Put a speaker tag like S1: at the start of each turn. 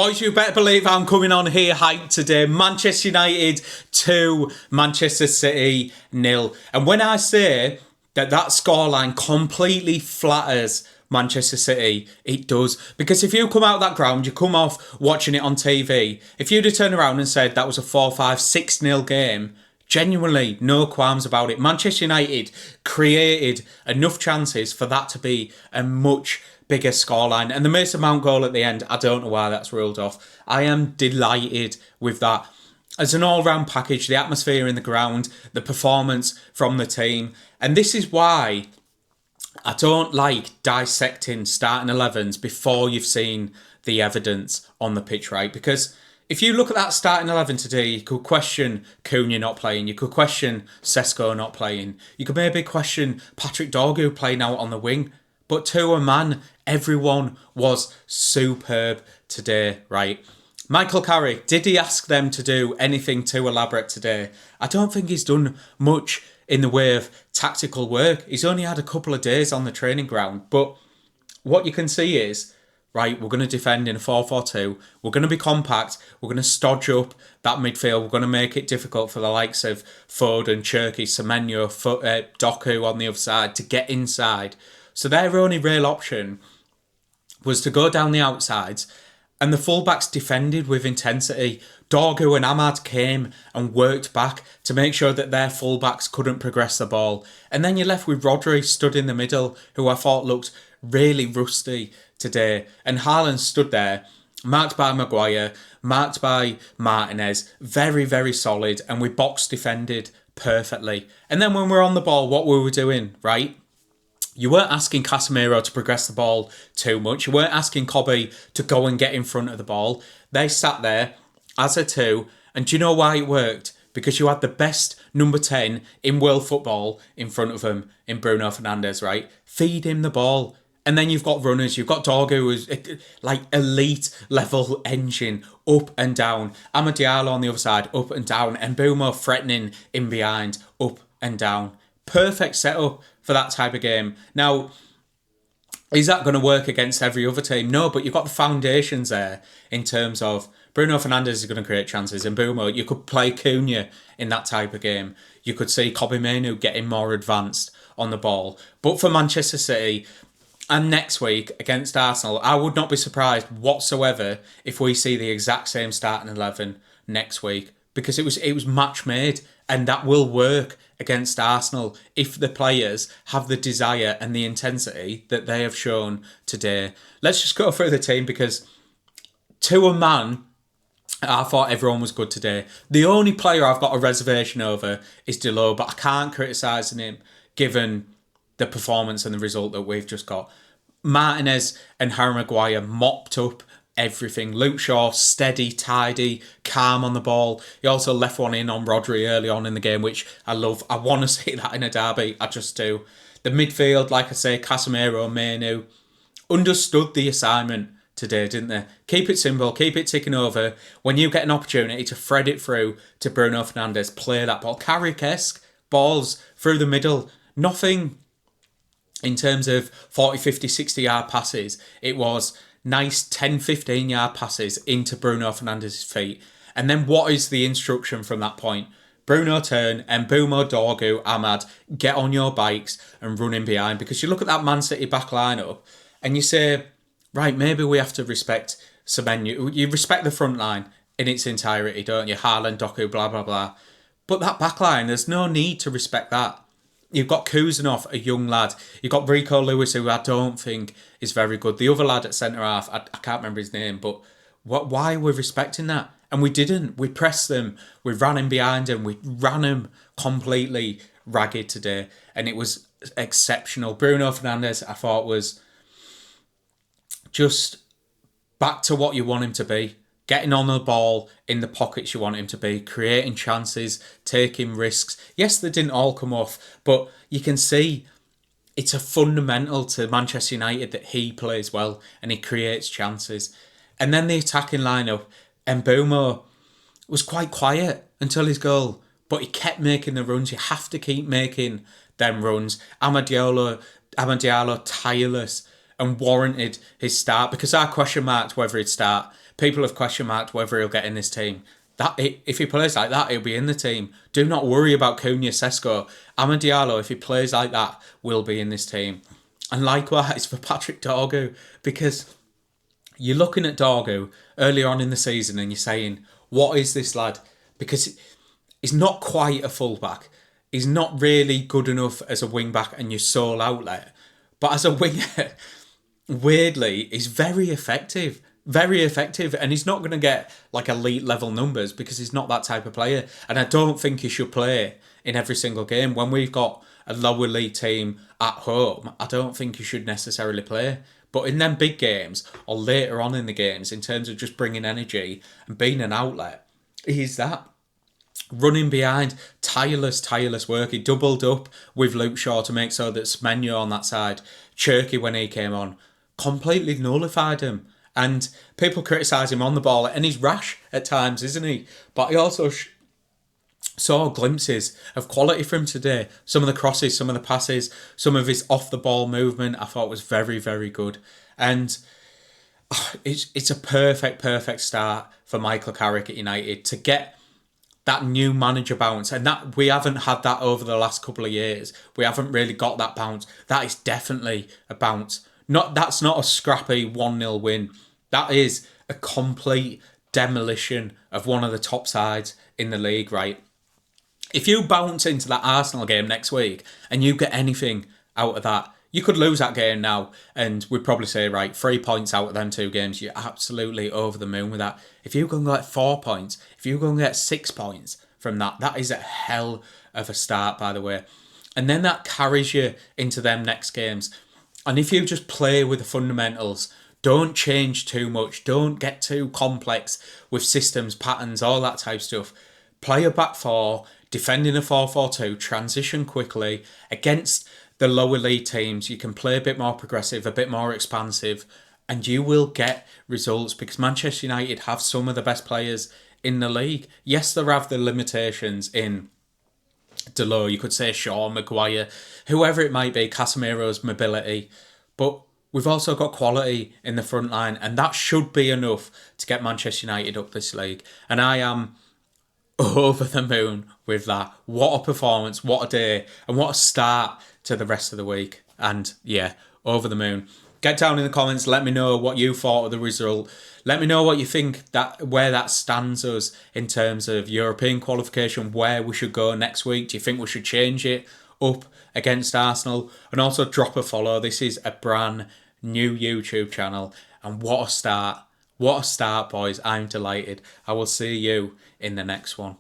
S1: Boys, you better believe I'm coming on here hyped today. Manchester United 2, Manchester City 0. And when I say that scoreline completely flatters Manchester City, it does. Because if you come out of that ground, you come off watching it on TV, if you'd have turned around and said that was a 4-5, 6-0 game, genuinely, no qualms about it. Manchester United created enough chances for that to be a much bigger scoreline. And the Mason Mount goal at the end, I don't know why that's ruled off. I am delighted with that. As an all-round package, the atmosphere in the ground, the performance from the team. And this is why I don't like dissecting starting 11s before you've seen the evidence on the pitch, right? Because if you look at that starting 11 today, you could question Cunha not playing. You could question Sesko not playing. You could maybe question Patrick Dorgu playing out on the wing. But to a man, everyone was superb today, right? Michael Carrick, did he ask them to do anything too elaborate today? I don't think he's done much in the way of tactical work. He's only had a couple of days on the training ground. But what you can see is, right, we're going to defend in a 4-4-2. We're going to be compact. We're going to stodge up that midfield. We're going to make it difficult for the likes of Foden, Cherki, Semenyo, Doku on the other side to get inside. So their only real option was to go down the outsides, and the fullbacks defended with intensity. Dorgu and Ahmad came and worked back to make sure that their fullbacks couldn't progress the ball. And then you're left with Rodri stood in the middle, who I thought looked really rusty today. And Haaland stood there, marked by Maguire, marked by Martinez, very, very solid, and we box defended perfectly. And then when we're on the ball, what were we doing, right? You weren't asking Casemiro to progress the ball too much. You weren't asking Kobe to go and get in front of the ball. They sat there as a two. And do you know why it worked? Because you had the best number 10 in world football in front of him in Bruno Fernandes, right? Feed him the ball. And then you've got runners. You've got Dorgu, who's like elite level engine, up and down. Amad Diallo on the other side, up and down. And Mbeumo threatening in behind, up and down. Perfect setup for that type of game. Now, is that going to work against every other team? No, but you've got the foundations there in terms of Bruno Fernandes is going to create chances. And Mbeumo, you could play Cunha in that type of game. You could see Kobe Mainoo getting more advanced on the ball. But for Manchester City, and next week against Arsenal, I would not be surprised whatsoever if we see the exact same starting 11 next week, because it was match made, and that will work against Arsenal if the players have the desire and the intensity that they have shown today. Let's just go through the team, because to a man, I thought everyone was good today. The only player I've got a reservation over is Delo, but I can't criticise him given the performance and the result that we've just got. Martinez and Harry Maguire mopped up everything. Luke Shaw, steady, tidy, calm on the ball. He also left one in on Rodri early on in the game, which I love. I want to see that in a derby. I just do. The midfield, like I say, Casemiro, Mainoo, understood the assignment today, didn't they? Keep it simple, keep it ticking over. When you get an opportunity to thread it through to Bruno Fernandes, play that ball. Carrick-esque balls through the middle. Nothing in terms of 40, 50, 60 yard passes. It was nice 10, 15 yard passes into Bruno Fernandes' feet. And then what is the instruction from that point? Bruno turn, and Mbeumo, Dorgu, Ahmad, get on your bikes and run in behind. Because you look at that Man City back lineup and you say, right, maybe we have to respect Semenyo. You respect the front line in its entirety, don't you? Haaland, Doku, blah, blah, blah. But that back line, there's no need to respect that. You've got Kuzanov, a young lad. You've got Rico Lewis, who I don't think is very good. The other lad at centre-half, I can't remember his name, but why are we respecting that? And we didn't. We pressed them. We ran in behind them. We ran them completely ragged today. And it was exceptional. Bruno Fernandes, I thought, was just back to what you want him to be. Getting on the ball in the pockets you want him to be, creating chances, taking risks. Yes, they didn't all come off, but you can see it's a fundamental to Manchester United that he plays well and he creates chances. And then the attacking lineup, Mbeumo was quite quiet until his goal, but he kept making the runs. You have to keep making them runs. Amad Diallo tireless and warranted his start, because I question marked whether he'd start. people have question marked whether he'll get in this team. If he plays like that, he'll be in the team. Do not worry about Cunha, Sesko. Amad Diallo, if he plays like that, will be in this team. And likewise for Patrick Dorgu, because you're looking at Dorgu earlier on in the season and you're saying, what is this lad? Because he's not quite a fullback. He's not really good enough as a wing back and your sole outlet. But as a winger, weirdly, he's very effective. Very effective. And he's not going to get like elite level numbers because he's not that type of player. And I don't think he should play in every single game. When we've got a lower league team at home, I don't think he should necessarily play. But in them big games or later on in the games, in terms of just bringing energy and being an outlet, he's that. Running behind, tireless work. He doubled up with Luke Shaw to make so that Semenyo on that side, Cherky when he came on, completely nullified him. And people criticise him on the ball, and he's rash at times, isn't he? But he also saw glimpses of quality from today. Some of the crosses, some of the passes, some of his off-the-ball movement I thought was very, very good. And it's a perfect start for Michael Carrick at United to get that new manager bounce, and that we haven't had that over the last couple of years. We haven't really got that bounce. That is definitely a bounce. That's not a scrappy 1-0 win. That is a complete demolition of one of the top sides in the league, right? If you bounce into that Arsenal game next week and you get anything out of that, you could lose that game now and we'd probably say, right, 3 points out of them 2 games, you're absolutely over the moon with that. If you go and get 4 points, if you go and get 6 points from that, that is a hell of a start, by the way. And then that carries you into them next games. And if you just play with the fundamentals, don't change too much, don't get too complex with systems, patterns, all that type of stuff. Play a back four, defending a 4-4-2, transition quickly. Against the lower league teams, you can play a bit more progressive, a bit more expansive, and you will get results because Manchester United have some of the best players in the league. Yes, there have the limitations in Delors, you could say Shaw, Maguire, whoever it might be, Casemiro's mobility, but we've also got quality in the front line, and that should be enough to get Manchester United up this league. And I am over the moon with that. What a performance, what a day, and what a start to the rest of the week. And yeah, over the moon. Get down in the comments, let me know what you thought of the result. Let me know what you think, where that stands us in terms of European qualification, where we should go next week. Do you think we should change it up against Arsenal? And also drop a follow. This is a brand new YouTube channel. And what a start. What a start, boys. I'm delighted. I will see you in the next one.